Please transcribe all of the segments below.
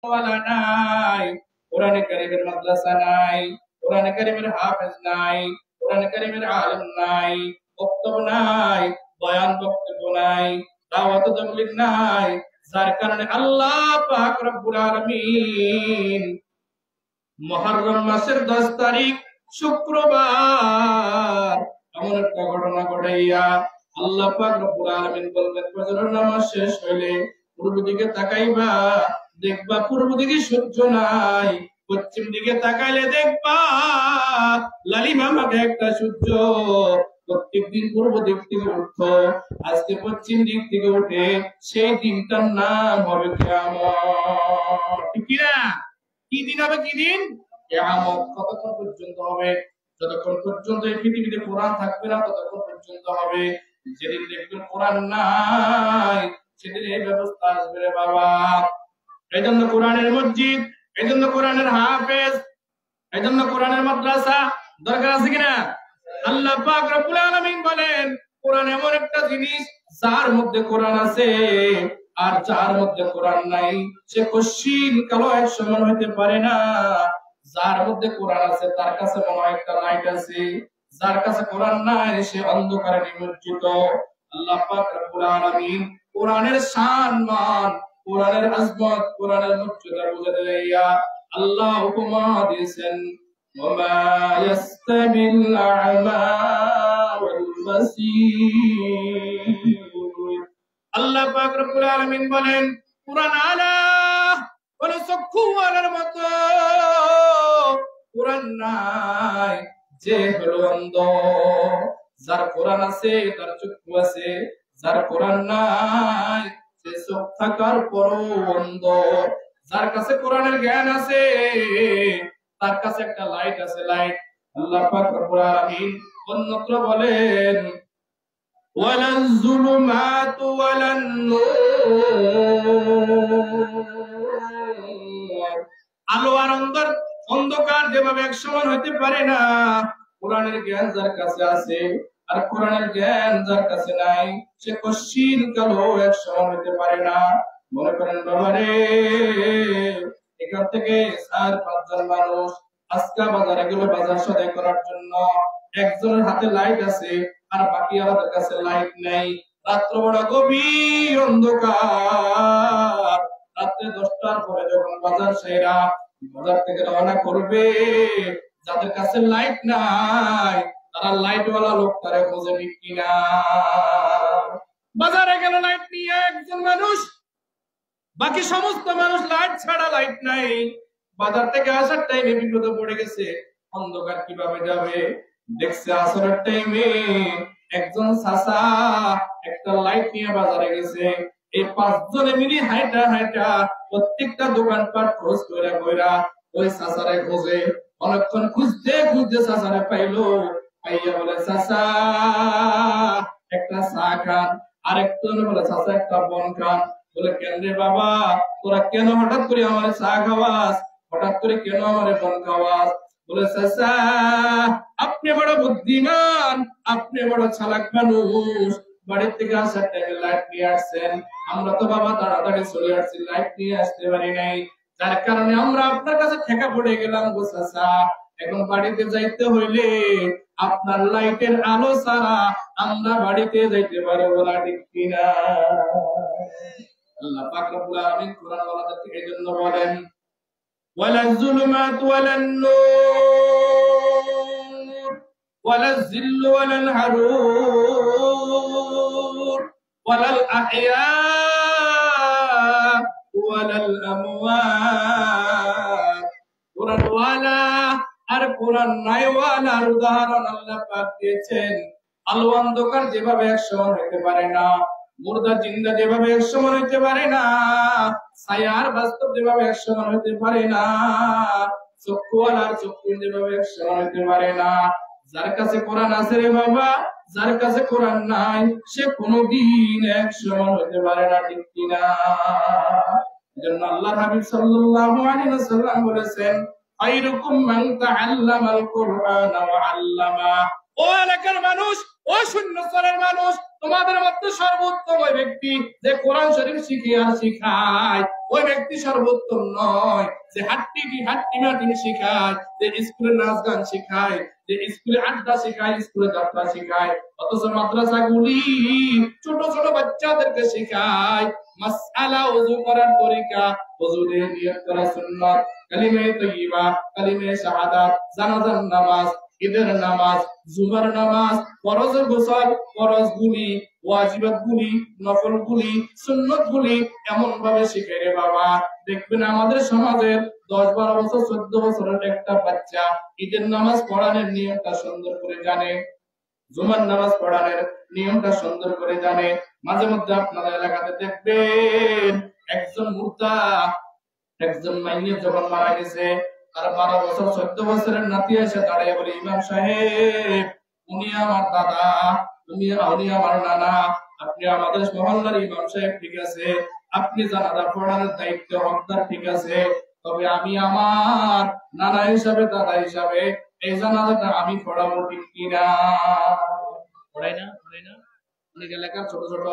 ওয়ালা নাই, কোরআনে কারীমের মাদ্রাসা নাই, কোরআনে কারীমের হাফেজ নাই, কোরআনে কারীমের আলেম নাই, বক্তব্য নাই, বয়ান বক্তব্য নাই, দাওয়াত তাবলীগ নাই, যার কারণে আল্লাহ পাক রব্বুল আলামিন মুহররম মাসের 10 তারিখ শুক্রবার এমন একটা ঘটনা ঘটাইয়া আল্লাহ পাক রব্বুল আলামিন বললেন, ফজরের নামাজ শেষ হইলে পূর্ব দিকে তাকাইবা, দেখবা পূর্ব দিকে সূর্য নাই, পশ্চিম দিকে তাকাইলে দেখবা লালিমামাকে একটা সূর্য প্রত্যেকদিন পূর্ব দিক থেকে উঠতো, আজকে পশ্চিম দিক থেকে উঠে, সেই দিনটার নাম হবে কিয়ামত। ঠিক কি না? কি দিন হবে? কি দিন? কিয়ামত। কতক্ষণ পর্যন্ত হবে? যতক্ষণ পর্যন্ত এই পৃথিবীতে কোরআন থাকবে না ততক্ষণ পর্যন্ত হবে। যেদিন দেখবেন কোরআন নাই সেদিন এই ব্যবস্থা আসবে রে বাবা। এই জন্য কোরআনের মসজিদ, এই জন্য কোরআনের হাফেজ, এই জন্য কোরআনের মাদ্রাসা দরকার আছে কিনা? আল্লাহ পাক রব্বুল আলামিন বলেন, কোরআন এমন একটা জিনিস যার মধ্যে কোরআন আছে আর যার মধ্যে কোরআন নাই সে কশিন কালো এক সমান হইতে পারে না। যার মধ্যে কোরআন আছে তার কাছে মনে হয় একটা লাইট আছে, যার কাছে কোরআন নাই সে অন্ধকারে নিমজ্জিত। আল্লাহ পাক রব্বুল আলামিন কোরআনের শান মান, কোরআনের আজমত, কোরআনের মর্যাদা বুঝাতে যাইয়া আল্লাহ উপমা দিয়েছেন, ওমা ইয়াস্তাবিল আ'মা ওয়াল বাসীর। আল্লাহ পাক রব্বুল আলামিন বলেন, কোরআন আলা কোন চক্ষুওয়ালার মতো কোরআন নাই যে হলো অন্ধ। যার কোরআন আছে তার চক্ষু আছে, যার কোরআন নাই সে চোখ থাকার পরও অন্ধ। যার কাছে কোরআনের জ্ঞান আছে তার কাছে একটা লাইট আছে, লাইট। আল্লাহ পাক রব্বুল আলামিন অন্যত্র বলেন, ওয়ালাল যুলুমাতু ওয়ালান নূর। আলো আর অন্ধকার যেভাবে এক সমান হইতে পারে না, কোরআনের জ্ঞান যার কাছে আছে আর কোরআনের জ্ঞান যার কাছে নাই সে কশিন কালো এক সমান হইতে পারে না। মনে করেন বাবারে, এখান থেকে 4-5 জন মানুষ আজকা বাজারে গেল বাজার সদাই করার জন্য। একজনের হাতে লাইট আছে আর বাকি আমাদের কাছে লাইট নাই। রাত্র বড় গভীর অন্ধকার। রাত্রে 10টার পরে যখন বাজার সেরা বাজার থেকে রওনা করবে, যাদের কাছে লাইট নাই তারা লাইটওয়ালা লোক তারে খোঁজে, ঠিক কিনা? বাজারে গেল লাইট নিয়ে একজন মানুষ, বাকি সমস্ত মানুষ লাইট ছাড়া, লাইট নাই। বাজার থেকে আসার টাইমে বিপদে পড়ে গেছে, অন্ধকার কিভাবে যাবে। দেখছে আসরের টাইমে একজন চাচা একটা লাইট নিয়ে বাজারে গেছে। এই 5 জনে মিলে হাইটা হাইটা প্রত্যেকটা দোকানপাট খোঁজ করে কইরা ওই চাচারে খোঁজে। অনেকক্ষণ খুঁজতে খুঁজতে চাচারে পাইলো, পাইয়া বলে, চাচা একটা চা খান। আরেকজন বলে, চাচা একটা বন খান। বলে, কেন রে বাবা, তোরা কেন হঠাৎ করে আমার চা খাওয়াস, হঠাৎ করে কেন আমার বন খাওয়াস? বলে, চাচা আপনি বড় বুদ্ধিমান, আপনি বড় চালাক মানুষ, বাড়ি থেকে আসার টাইমে লাইট নিয়ে আসছেন। আমরা তো বাবা তাড়াতাড়ি চলে আসছি, লাইট নিয়ে আসতে পারি নাই, যার কারণে আমরা আপনার কাছে ঠেকা পড়ে গেলাম গো চাচা। এখন বাড়িতে যাইতে হইলে আপনার লাইটের আলো ছাড়া আমরা বাড়িতে যাইতে পারবো না, ঠিক কিনা? আল্লাহ পাক রব্বুল আলামিন কোরআন ওয়ালাদেরকে এইজন্য বলেন, ওয়ালাল যুলুমাতু ওয়ালান নূর ওয়ালাল যিল্লু ওয়ালাল হারুর ওয়ালাল আহইয়া ওয়ালাল আমওয়াত। কোরআন ওয়ালা আর কোরআন নাই ওয়ালার উদাহরণ আল্লাহ পাক দিয়েছেন। আলো অন্ধকার যেভাবে এক সমান হইতে পারে না, মুর্দা জিন্দা যেভাবে এক সমান হইতে পারে না, ছায়ার বাস্তব যেভাবে এক সমান হইতে পারে না, চক্ষুওয়ালার চক্ষু যেভাবে এক সমান হইতে পারে না। যার কাছে কোরআন আছে রে বাবা, যার কাছে কোরআন নাই সে কোনোদিন এক সমান হইতে পারে না, ঠিক কিনা? এজন্য আল্লাহর হাবিব সাল্লাল্লাহু আলাইহি ওয়াসাল্লাম বলেছেন, খায়রুকুম মান তাআল্লামাল কুরআনা ওয়া আল্লামা। ও এলাকার মানুষ, ও শূন্যস্থানের মানুষ, তোমাদের মধ্যে সর্বোত্তম ওই ব্যক্তি যে কোরআন শরীফ শিখে আর শিখায়। ওই ব্যক্তি সর্বোত্তম নয় যে হাট্টি মাটি শিখায়, যে স্কুলে নাচ গান শিখায়, যে স্কুলে আড্ডা শিখায়, স্কুলে যাত্রা শিখায়, অথচ মাদ্রাসাগুলি ছোট ছোট বাচ্চাদেরকে শিখায় মাসআলা, ওযু করার তরিকা, ওযুতে নিয়ত করা সুন্নাত, কালিমে তাইয়্যিবা, কালিমে শাহাদাত, জানাজার নামাজ, ঈদের নামাজ, জুমার নামাজ, ফরজ গোসল, ফরজগুলি, ওয়াজিবাতগুলি, নফলগুলি, সুন্নতগুলি এমন ভাবে শিখে রে বাবা, দেখবেন আমাদের সমাজের 10-12 বছর 14 বছরের একটা বাচ্চা ঈদের নামাজ পড়ানোর নিয়মটা সুন্দর করে জানে, জুমার নামাজ পড়ানোর নিয়মটা সুন্দর করে জানে। মাঝে মধ্যে আপনাদের এলাকাতে দেখবেন একজন মুর্দা, একজন মাইয়ে যখন মারা গেছে, তার 12 বছর 14 বছরের নাতি এসে দাঁড়িয়ে বলে, ইমাম সাহেব, উনি আমার দাদা, উনি আমার নানা, আপনি আমাদের মহল্লার ইমাম সাহেব, ঠিক আছে, আপনি জানাজা পড়ানোর দায়িত্ব হকদার, ঠিক আছে, তবে আমি আমার নানা হিসাবে, দাদা হিসাবে এই জানাজাটা আমি পড়াবো, ঠিক কিনা? পড়াই না? অনেক এলাকার ছোট ছোট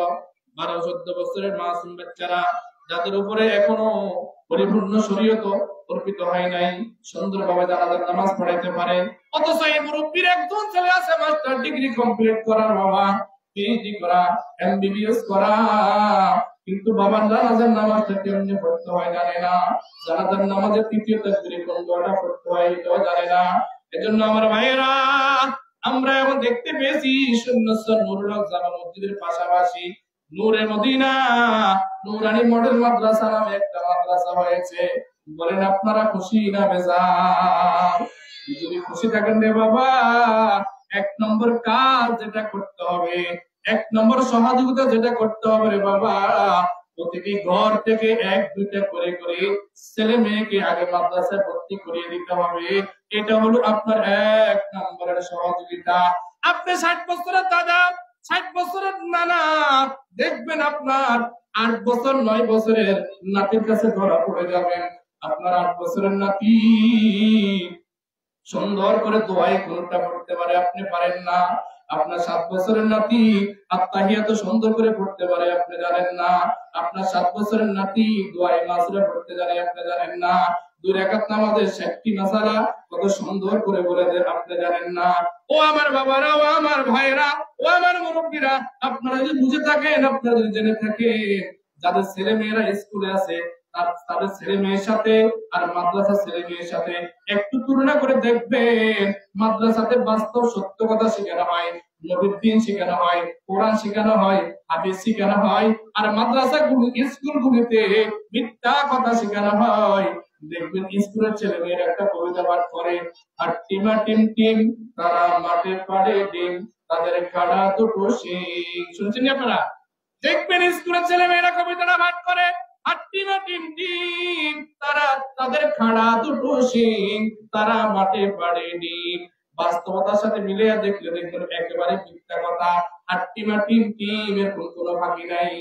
12-14 বছরের মাসুম বাচ্চারা, যাদের উপরে এখনো পরিপূর্ণ শরীয়ত অর্পিত হয় নাই, সুন্দরভাবে জানাজার নামাজ পড়াইতে পারে, অথচ এই মুরব্বির একজন ছেলে আছে মাস্টার ডিগ্রি কমপ্লিট করার, বাবা পিএইচডি করা, এমবিবিএস করা, কিন্তু বাবার জানাজার নামাজটা কেমনে পড়তে হয় জানে না, জানাজার নামাজের তৃতীয় তাকবীরে কোন দোয়াটা পড়তে হয় এটাও জানে না। এজন্য আমার ভাইয়েরা, আমরা এখন দেখতে পেয়েছি সুন্নাত নুরুল হক জামা মসজিদের পাশাপাশি নূরে মদিনা নুরানি মডেল মাদ্রাসা নামে একটা মাদ্রাসা হয়েছে। বলেন আপনারা খুশি না বেজার? যদি খুশি থাকেন রে বাবা, 1 নম্বর কাজ যেটা করতে হবে, 1 নম্বর সহযোগিতা যেটা করতে হবে রে বাবা, প্রতিটি ঘর থেকে 1-2টা করে ছেলে মেয়েকে আগে মাদ্রাসায় ভর্তি করিয়ে দিতে হবে। এটা হলো আপনার 1 নম্বরের সহযোগিতা। আপনি 60 বছরের দাদা, 60 বছরের নানা, দেখবেন আপনার 8 বছর 9 বছরের নাতির কাছে ধরা পড়ে যাবেন। আপনার 8 বছরের নাতি সুন্দর করে দোয়ায় কোনটা পড়তে পারে, আপনি পারেন না। আপনার 7 বছরের নাতি আত্তাহিয়াত সুন্দর করে পড়তে পারে, আপনি জানেন না। আপনার 7 বছরের নাতি দোয়ায়ে মাসুরা পড়তে জানে, আপনি জানেন না। 2 রাকাত নামাজের 60টি মাসালা কত সুন্দর করে বলে দেন, আপনি জানেন না। ও আমার বাবারা, ও আমার ভাইরা, ও আমার মুরব্বিরা, আপনারা যদি বুঝে থাকেন, আপনারা যদি জেনে থাকেন, যাদের ছেলে মেয়েরা স্কুলে আছে তাদের ছেলে মেয়ের সাথে আর মাদ্রাসার ছেলে মেয়ের সাথে একটু তুলনা করে দেখবেন, মাদ্রাসাতে বাস্তব সত্য কথা শেখানো হয়, নবীর দ্বীন শেখানো হয়, কোরআন শেখানো হয়, হাদিস শেখানো হয়, আর স্কুলগুলিতে মিথ্যা কথা শেখানো হয়। দেখবেন স্কুলের ছেলে মেয়েরা একটা কবিতা পাঠ করে, আর টিমা টিম টিম তারা মাঠে পাড়ে ডিম, তাদের খাড়া দুটো শিং। শুনছেন আপনারা? দেখবেন স্কুলের ছেলে মেয়েরা কবিতাটা পাঠ করে, আর টিমা টিম টিম তারা তাদের খাড়া দুটো শিং, তারা মাঠে পাড়ে ডিম। বাস্তবতার সাথে মিলিয়ে দেখলে দেখবেন একেবারে মিথ্যা কথা। আর টিমা টিম টিম এর কোনো ফাঁকি নাই,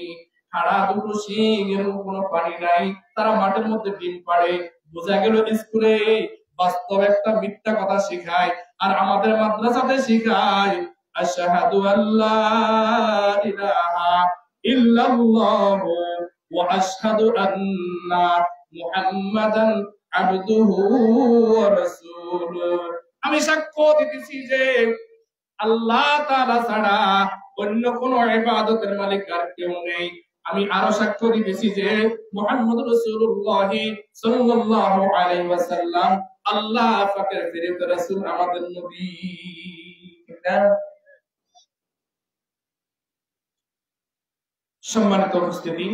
খাড়া দুটো শিং এর কোনো পানি নাই, তারা মাঠের মধ্যে ডিম পাড়ে। বোঝা গেল স্কুলে বাস্তব একটা মিথ্যা কথা শেখায়, আর আমাদের মাদ্রাসাতে শেখায় আশহাদু আল্লা ইলাহা ইল্লাল্লাহু ওয়া আশহাদু আন্না মুহাম্মাদান আবদুহু ওয়া রাসূলুহু। আমি সাক্ষ্য দিতেছি যে আল্লাহ তাআলা ছাড়া অন্য কোন ইবাদতের মালিক আর কেউ নেই। আমি আরো সাক্ষ্য দিতেছি যে মুহাম্মদুর রাসূলুল্লাহ সাল্লাল্লাহু আলাইহি ওয়াসাল্লাম আল্লাহ পাকের প্রেরিত রাসূল, আমাদের নবী। সম্মানিত উপস্থিতি,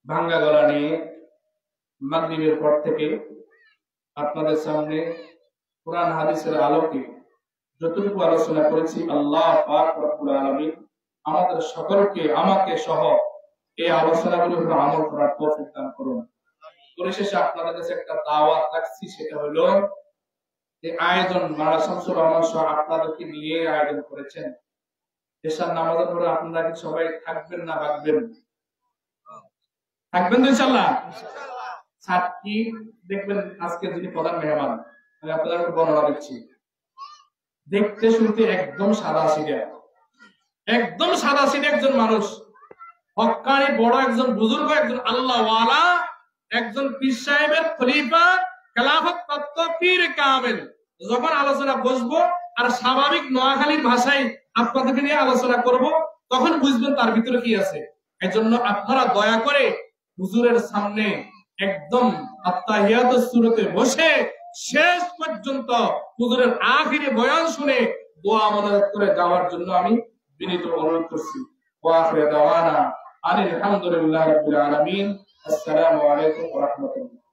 ভাঙ্গা গলা নিয়ে মাগরিবের পর থেকে আপনাদের সামনে কোরআন হাদিসের আলোকে যতটুকু আলোচনা করেছি, আল্লাহ পাক রব্বুল আলামিন আমাদের সকলকে, আমাকে সহ এই আলোচনাগুলোর উপর আমল করার তৌফিক দান করুন। পরিশেষে আপনাদের কাছে একটা দাওয়াত রাখছি, সেটা হলো যে আয়োজন মাওলানা শামসুর রহমান সহ আপনাদেরকে নিয়ে আয়োজন করেছেন। এশার নামাজের পরে আপনারা কি সবাই থাকবেন না ভাগবেন? থাকবেন তো ইনশাআল্লাহ। সাতটি দেখবেন আজকে যিনি প্রধান মেহমান, আমি আপনাদেরকে বর্ণনা দিচ্ছি। দেখতে শুনতে একদম সাদা সিধা, একদম সাদা সিধা একজন মানুষ, হক্কানি বড় একজন বুজুর্গ, একজন আল্লাহ ওয়ালা, একজন পীর সাহেবের খলিফা, খেলাফত তত্ত্ব পীর কামেল যখন আলোচনা বসবো আর স্বাভাবিক নোয়াখালীর ভাষায় আপনাদেরকে নিয়ে আলোচনা করব, তখন বুঝবেন তার ভিতরে কি আছে। এজন্য আপনারা দয়া করে হুজুরের সামনে একদম আত্তাহিয়াতুস সূরাতে বসে শেষ পর্যন্ত হুজুরের আখিরি বয়ান শুনে দোয়া মাদত করে যাওয়ার জন্য আমি বিনীত অনুরোধ করছি। ওয়া আখিরু দাওয়ানা আলহামদুলিল্লাহি রাব্বিল আলামিন। আসসালামু আলাইকুম ওয়া রাহমাতুল্লাহ।